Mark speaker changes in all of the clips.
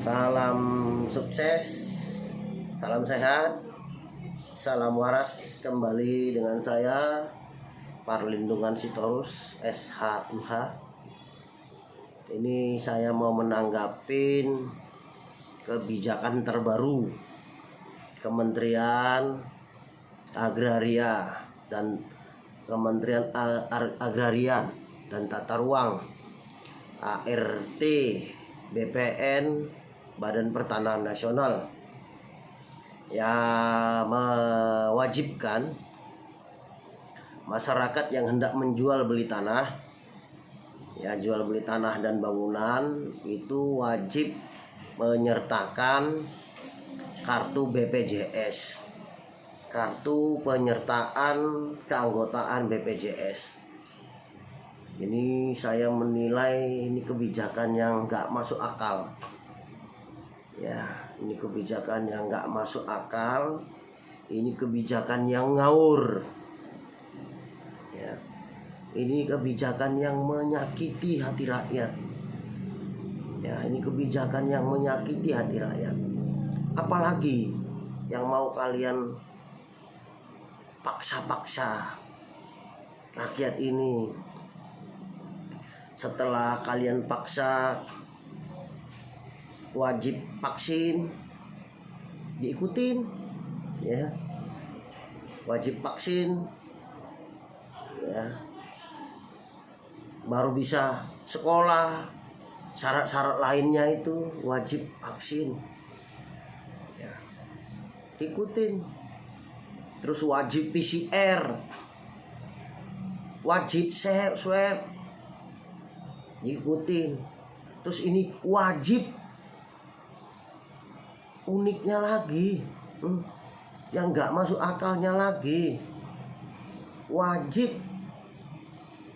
Speaker 1: Salam sukses, salam sehat, salam waras. Kembali dengan saya Parlindungan Sitorus SHMH. Ini saya mau menanggapin kebijakan terbaru Kementerian Agraria dan Kementerian Agraria dan Tata Ruang, ART, BPN, Badan Pertanahan Nasional, yang mewajibkan masyarakat yang hendak menjual beli tanah, ya jual beli tanah dan bangunan itu wajib menyertakan kartu BPJS, kartu penyertaan keanggotaan BPJS. Ini saya menilai ini kebijakan yang nggak masuk akal. Ya, ini kebijakan yang nggak masuk akal. Ini kebijakan yang ngawur. Ya, ini kebijakan yang menyakiti hati rakyat. Ya, ini kebijakan yang menyakiti hati rakyat. Apalagi yang mau kalian paksa-paksa rakyat ini. Setelah kalian paksa wajib vaksin, diikutin, ya, wajib vaksin, ya, baru bisa sekolah. Syarat-syarat lainnya itu wajib vaksin, ya, diikutin. Terus wajib PCR, wajib swab, diikutin. Terus ini wajib, uniknya lagi, yang nggak masuk akalnya lagi, wajib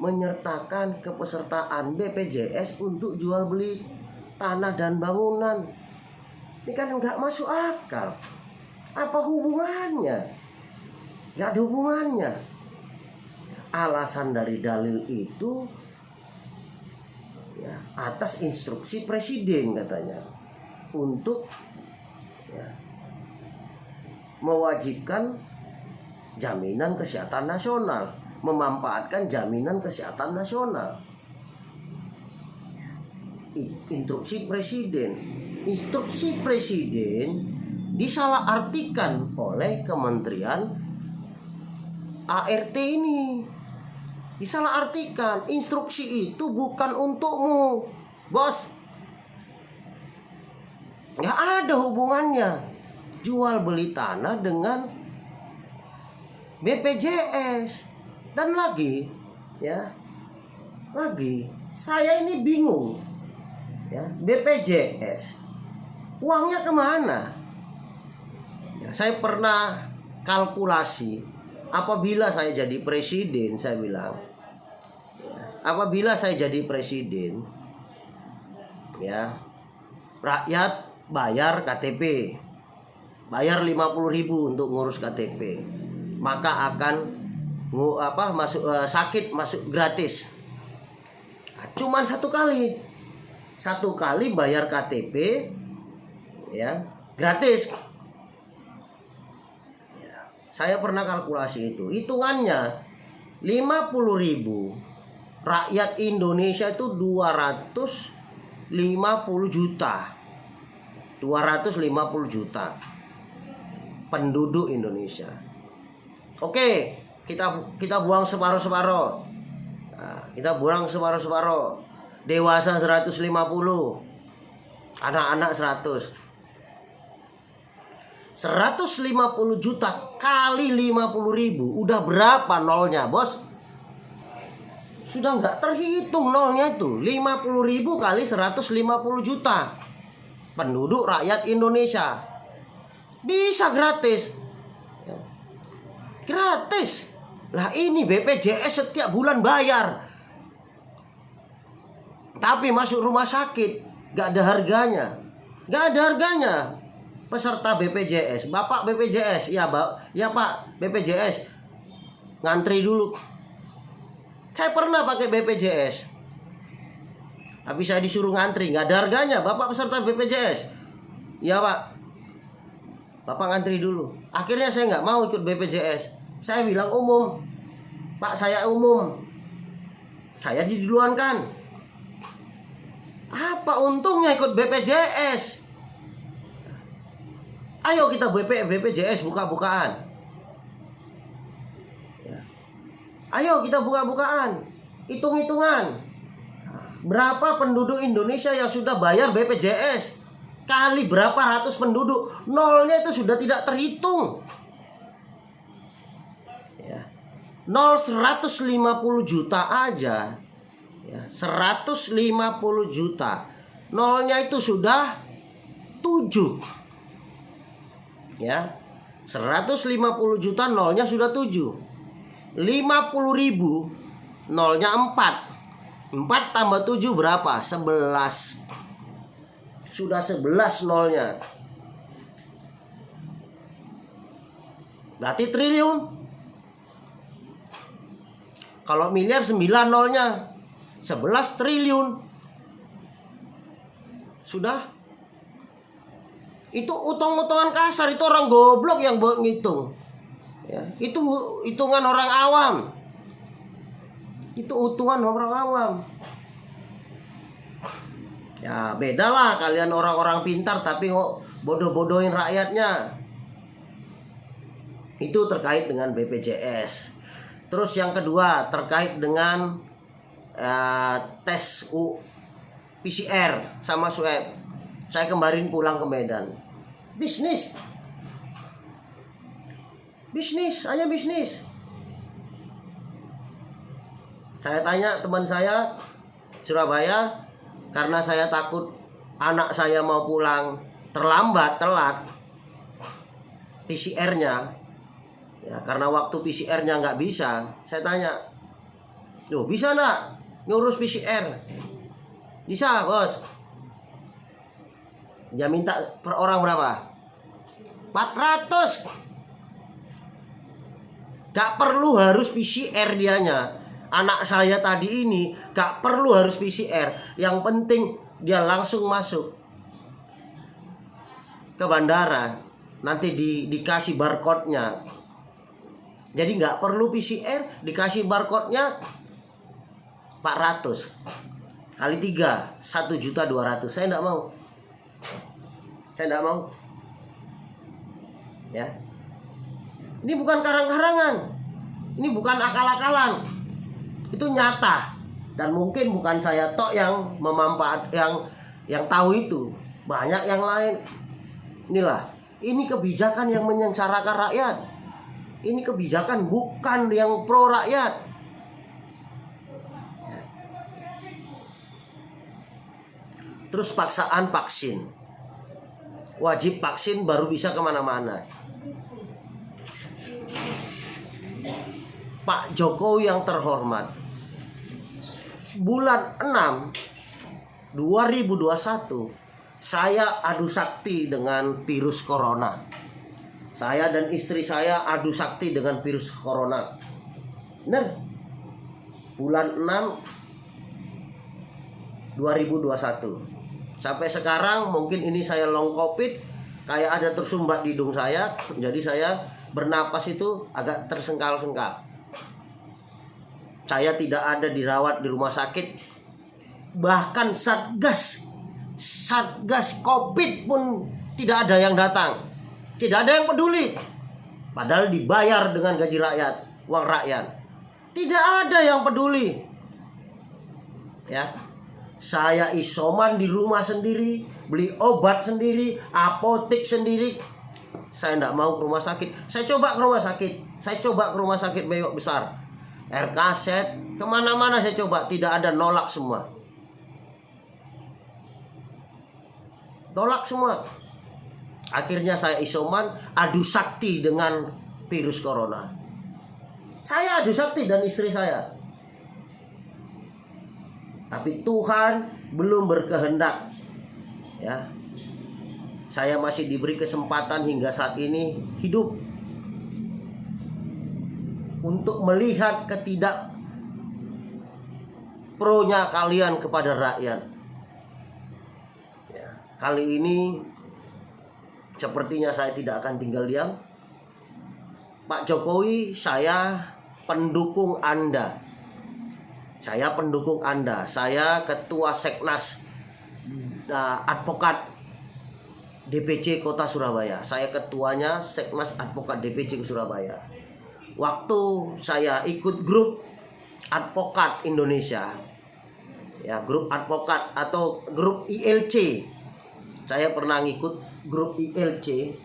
Speaker 1: menyertakan kepesertaan BPJS untuk jual beli tanah dan bangunan. Ini kan nggak masuk akal. Apa hubungannya? Nggak ada hubungannya. Alasan dari dalil itu ya, atas instruksi presiden katanya, untuk ya, mewajibkan jaminan kesehatan nasional, memanfaatkan jaminan kesehatan nasional. Instruksi presiden disalahartikan oleh Kementerian ART ini. Disalahartikan. Instruksi itu bukan untukmu, bos. Nggak ada hubungannya jual beli tanah dengan BPJS. Dan lagi, ya, lagi saya ini bingung, ya, BPJS uangnya kemana? Ya, saya pernah kalkulasi. Apabila saya jadi presiden, saya bilang, apabila saya jadi presiden, ya, rakyat bayar KTP, bayar 50.000 untuk ngurus KTP, maka akan sakit masuk gratis. Nah, cuman satu kali bayar KTP, ya, gratis. Saya pernah kalkulasi itu. Hitungannya 50.000. Rakyat Indonesia itu 250 juta. 250 juta penduduk Indonesia. Oke, kita buang separuh-separuh. Nah, kita buang separuh-separuh. Dewasa 150. Anak-anak 100. 150 juta kali 50.000, udah berapa nolnya, bos? Sudah nggak terhitung nolnya itu. 50.000 kali 150 juta penduduk rakyat Indonesia. Bisa gratis. Gratis. Lah ini BPJS setiap bulan bayar. Tapi masuk rumah sakit nggak ada harganya. Nggak ada harganya. Peserta BPJS, Bapak BPJS, ya Pak BPJS, ngantri dulu. Saya pernah pakai BPJS. Tapi saya disuruh ngantri, nggak ada harganya. Bapak peserta BPJS. Iya Pak, Bapak ngantri dulu. Akhirnya saya nggak mau ikut BPJS. Saya bilang umum. Pak, saya umum. Saya diduluankan. Apa untungnya ikut BPJS? Ayo kita BPJS buka-bukaan. Ayo kita buka-bukaan. Hitung-hitungan. Berapa penduduk Indonesia yang sudah bayar BPJS? Kali berapa ratus penduduk? Nolnya itu sudah tidak terhitung. Ya. 150 juta aja. Ya, 150 juta. Nolnya itu sudah 7. Ya. 150 juta nolnya sudah 7. 50.000 nolnya 4. 4 tambah 7 berapa? 11. Sudah 11 nolnya. Berarti triliun. Kalau miliar 9 nolnya. 11 triliun. Sudah. Itu hitung-hitungan kasar. Itu orang goblok yang ngitung. Ya, itu hitungan orang awam. Itu hitungan orang awam. Ya beda lah kalian orang-orang pintar tapi kok bodoh-bodohin rakyatnya. Itu terkait dengan BPJS. Terus yang kedua terkait dengan tes PCR sama swab. Saya kemarin pulang ke Medan. Bisnis. Hanya bisnis. Saya tanya teman saya Surabaya, karena saya takut anak saya mau pulang telat PCR-nya. Ya, karena waktu PCR-nya nggak bisa, saya tanya, loh bisa nggak ngurus PCR? Bisa bos. Dia minta per orang berapa? 400. Gak perlu harus PCR dianya. Anak saya tadi ini gak perlu harus PCR. Yang penting dia langsung masuk ke bandara. Nanti dikasih barcode-nya. Jadi gak perlu PCR, dikasih barcode-nya 400 kali 3 1.200.000. Saya gak mau. Ya. Ini bukan karang-karangan. Ini bukan akal-akalan. Itu nyata. Dan mungkin bukan saya tok yang yang tahu itu. Banyak yang lain. Inilah, ini kebijakan yang menyengsarakan rakyat. Ini kebijakan bukan yang pro rakyat. Terus paksaan vaksin. Wajib vaksin baru bisa kemana-mana. Pak Jokowi yang terhormat, bulan 6 2021 saya adu sakti dengan virus corona. Saya dan istri saya adu sakti dengan virus corona. Benar? Bulan 6 2021. Sampai sekarang mungkin ini saya long covid, kayak ada tersumbat di hidung saya, jadi saya bernapas itu agak tersengkal-sengkal. Saya tidak ada dirawat di rumah sakit. Bahkan satgas COVID pun tidak ada yang datang. Tidak ada yang peduli. Padahal dibayar dengan gaji rakyat, uang rakyat. Tidak ada yang peduli. Ya. Saya isoman di rumah sendiri, beli obat sendiri, apotek sendiri. Saya tidak mau ke rumah sakit. Saya coba ke rumah sakit Bewok Besar, RKZ, kemana-mana saya coba, tidak ada, nolak semua. Akhirnya saya isoman, adu sakti dengan virus corona. Saya adu sakti dan istri saya. Tapi Tuhan belum berkehendak. Ya. Saya masih diberi kesempatan hingga saat ini hidup untuk melihat ketidak pronya kalian kepada rakyat. kali ini sepertinya saya tidak akan tinggal diam. Pak Jokowi, saya pendukung Anda. Saya pendukung Anda. Saya ketua Seknas Advokat DPC Kota Surabaya. Saya ketuanya Seknas Advokat DPC Surabaya. Waktu saya ikut grup Advokat Indonesia, ya, grup advokat atau grup ILC. Saya pernah ngikut grup ILC.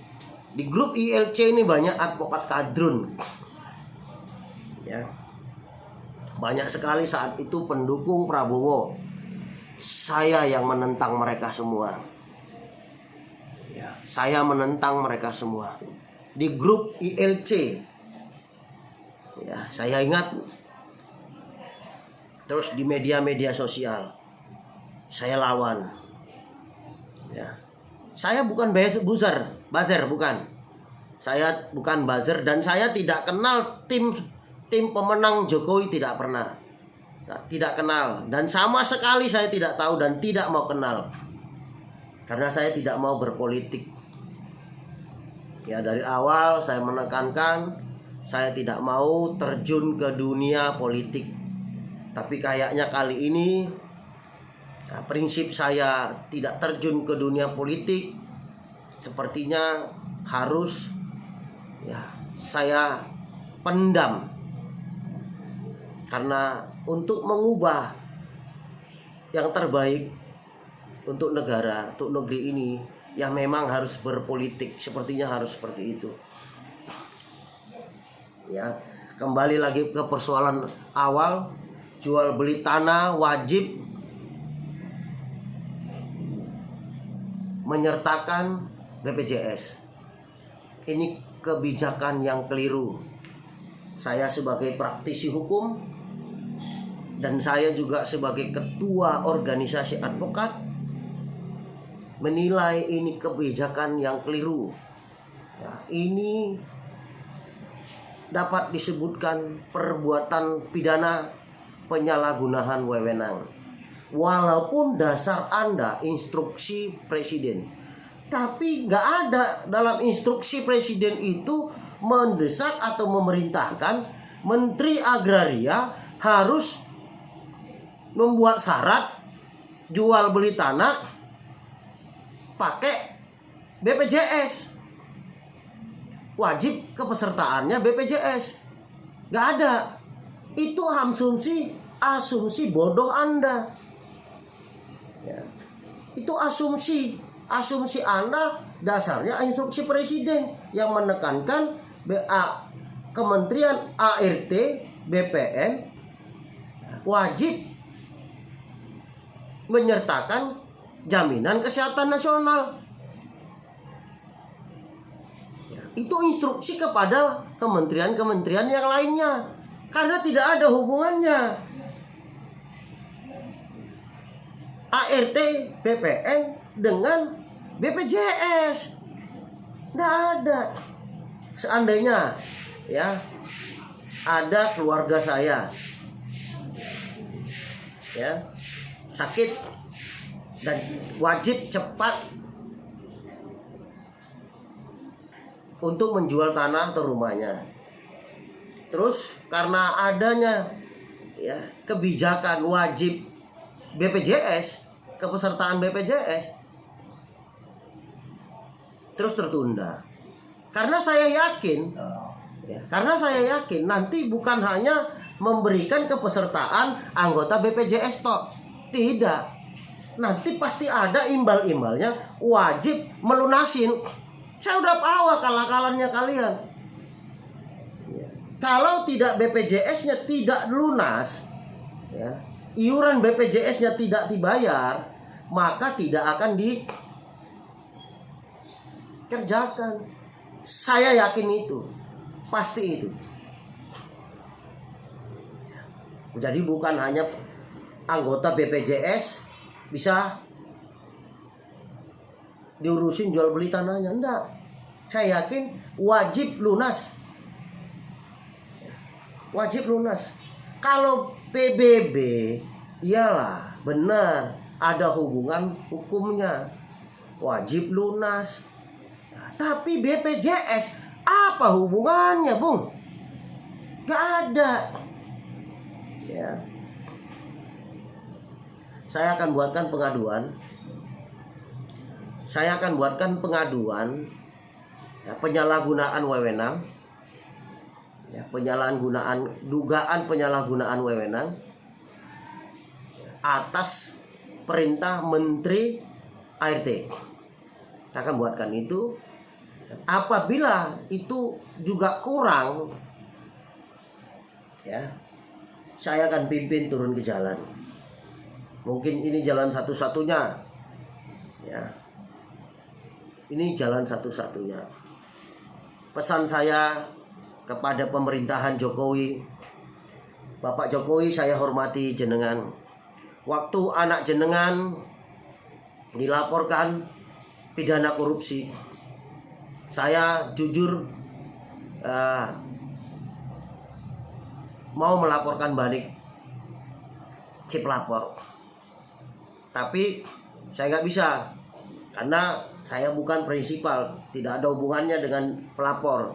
Speaker 1: Di grup ILC ini banyak advokat kadrun, ya, banyak sekali saat itu pendukung Prabowo. Saya yang menentang mereka semua, ya, saya menentang mereka semua di grup ILC, ya, saya ingat. Terus di media-media sosial saya lawan, ya. Saya bukan buzzer, bukan. Saya bukan buzzer dan saya tidak kenal tim pemenang Jokowi, tidak pernah. Tidak kenal dan sama sekali saya tidak tahu dan tidak mau kenal. Karena saya tidak mau berpolitik. Ya, dari awal saya menekankan saya tidak mau terjun ke dunia politik. Tapi kayaknya kali ini prinsip saya tidak terjun ke dunia politik sepertinya harus, ya, saya pendam. Karena untuk mengubah yang terbaik untuk negara, untuk negeri ini, ya memang harus berpolitik. Sepertinya harus seperti itu. Ya, kembali lagi ke persoalan awal, jual beli tanah wajib menyertakan BPJS. Ini kebijakan yang keliru. Saya sebagai praktisi hukum dan saya juga sebagai ketua organisasi advokat menilai ini kebijakan yang keliru. Ya, ini dapat disebutkan perbuatan pidana penyalahgunaan wewenang. Walaupun dasar Anda instruksi presiden, tapi nggak ada dalam instruksi presiden itu mendesak atau memerintahkan Menteri Agraria harus membuat syarat jual beli tanah pakai BPJS. Wajib kepesertaannya BPJS. Nggak ada. Itu asumsi bodoh Anda. Ya. Itu asumsi Anda dasarnya instruksi presiden yang menekankan Kementerian ART BPN wajib menyertakan jaminan kesehatan nasional. Ya, itu instruksi kepada kementerian-kementerian yang lainnya karena tidak ada hubungannya ART BPN dengan BPJS. Tidak ada. Seandainya, ya, ada keluarga saya, ya, sakit dan wajib cepat untuk menjual tanah atau rumahnya. Terus karena adanya, ya, kebijakan wajib BPJS, kepesertaan BPJS terus tertunda. Karena saya yakin, nanti bukan hanya memberikan kepesertaan anggota BPJS toh. Tidak. Nanti pasti ada imbal-imbalnya, wajib melunasin. Saya udah tahu akal-akalannya kalian. Kalau tidak BPJS-nya tidak lunas, ya, iuran BPJS-nya tidak dibayar, maka tidak akan dikerjakan. Saya yakin itu, pasti itu. Jadi bukan hanya anggota BPJS bisa diurusin jual beli tanahnya, enggak. Saya yakin wajib lunas. Wajib lunas. Kalau PBB, iyalah benar ada hubungan hukumnya. wajib lunas. Nah, tapi BPJS apa hubungannya, Bung? Gak ada. Ya. Saya akan buatkan pengaduan. Ya, penyalahgunaan wewenang. Ya, dugaan penyalahgunaan wewenang atas perintah Menteri ART. Saya akan buatkan itu. Apabila itu juga kurang, ya, saya akan pimpin turun ke jalan. Mungkin ini jalan satu-satunya, ya. Ini jalan satu-satunya. Pesan saya kepada pemerintahan Jokowi, Bapak Jokowi, saya hormati jenengan. Waktu anak jenengan dilaporkan pidana korupsi, saya jujur mau melaporkan balik si pelapor, tapi saya nggak bisa karena saya bukan prinsipal, tidak ada hubungannya dengan pelapor.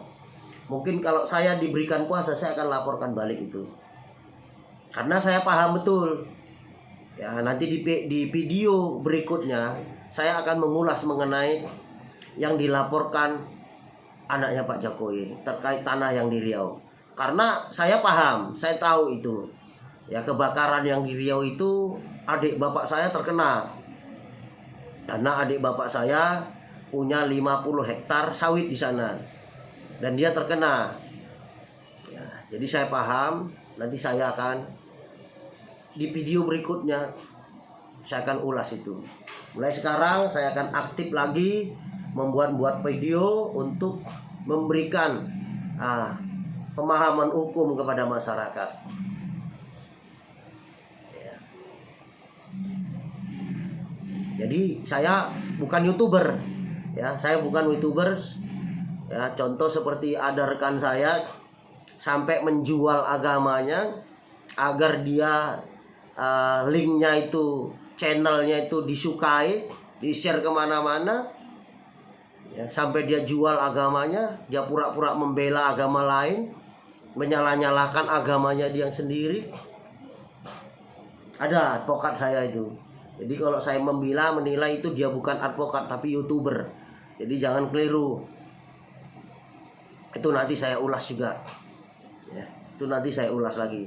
Speaker 1: Mungkin kalau saya diberikan kuasa, saya akan laporkan balik itu, karena saya paham betul. Ya, nanti di video berikutnya saya akan mengulas mengenai yang dilaporkan anaknya Pak Jokowi terkait tanah yang di Riau. Karena saya paham, saya tahu itu. Ya, kebakaran yang di Riau itu adik bapak saya terkena. Karena adik bapak saya punya 50 hektar sawit di sana. Dan dia terkena. Ya, jadi saya paham, nanti saya akan di video berikutnya saya akan ulas itu. Mulai sekarang saya akan aktif lagi membuat video untuk memberikan pemahaman hukum kepada masyarakat. Ya. Jadi saya bukan YouTuber, ya, saya bukan YouTubers. Ya, contoh seperti ada rekan saya sampai menjual agamanya agar dia linknya itu, channelnya itu disukai, di-share kemana-mana. Ya, sampai dia jual agamanya, dia pura-pura membela agama lain, menyalah-nyalahkan agamanya dia sendiri. Ada advokat saya itu. Jadi kalau saya menilai itu dia bukan advokat tapi YouTuber. Jadi jangan keliru. Itu nanti saya ulas juga. Ya, itu nanti saya ulas lagi.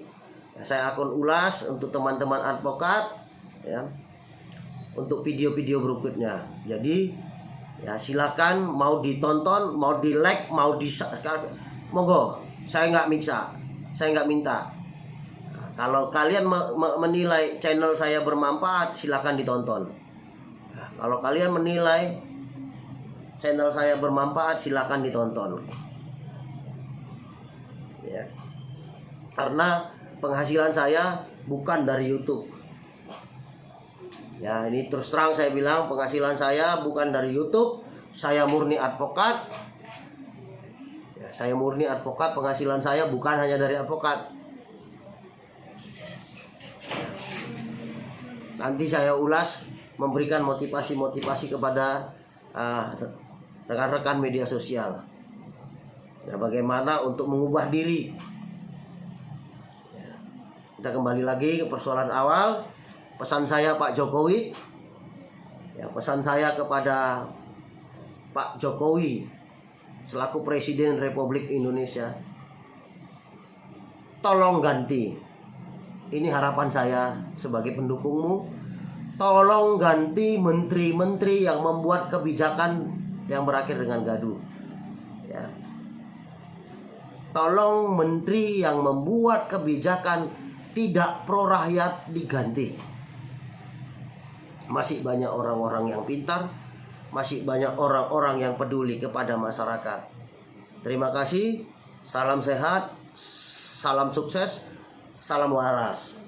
Speaker 1: Ya, saya akan ulas untuk teman-teman advokat, ya, untuk video-video berikutnya. Jadi ya silakan, mau ditonton, mau di like, mau di monggo. Saya nggak minta. Nah, kalau kalian menilai channel saya bermanfaat, silakan ditonton. Nah, kalau kalian menilai channel saya bermanfaat, silakan ditonton. Ya. Karena penghasilan saya bukan dari YouTube. Ya, ini terus terang saya bilang, penghasilan saya bukan dari YouTube. Saya murni advokat. Ya, saya murni advokat, penghasilan saya bukan hanya dari advokat. Nanti saya ulas, memberikan motivasi-motivasi kepada rekan-rekan media sosial. Ya, bagaimana untuk mengubah diri. Ya, kita kembali lagi ke persoalan awal. Pesan saya Pak Jokowi, ya, pesan saya kepada Pak Jokowi selaku Presiden Republik Indonesia, tolong ganti. Ini harapan saya sebagai pendukungmu. Tolong ganti menteri-menteri yang membuat kebijakan yang berakhir dengan gaduh. Ya. Tolong menteri yang membuat kebijakan tidak pro rakyat diganti. Masih banyak orang-orang yang pintar, masih banyak orang-orang yang peduli kepada masyarakat. Terima kasih, salam sehat, salam sukses, salam waras.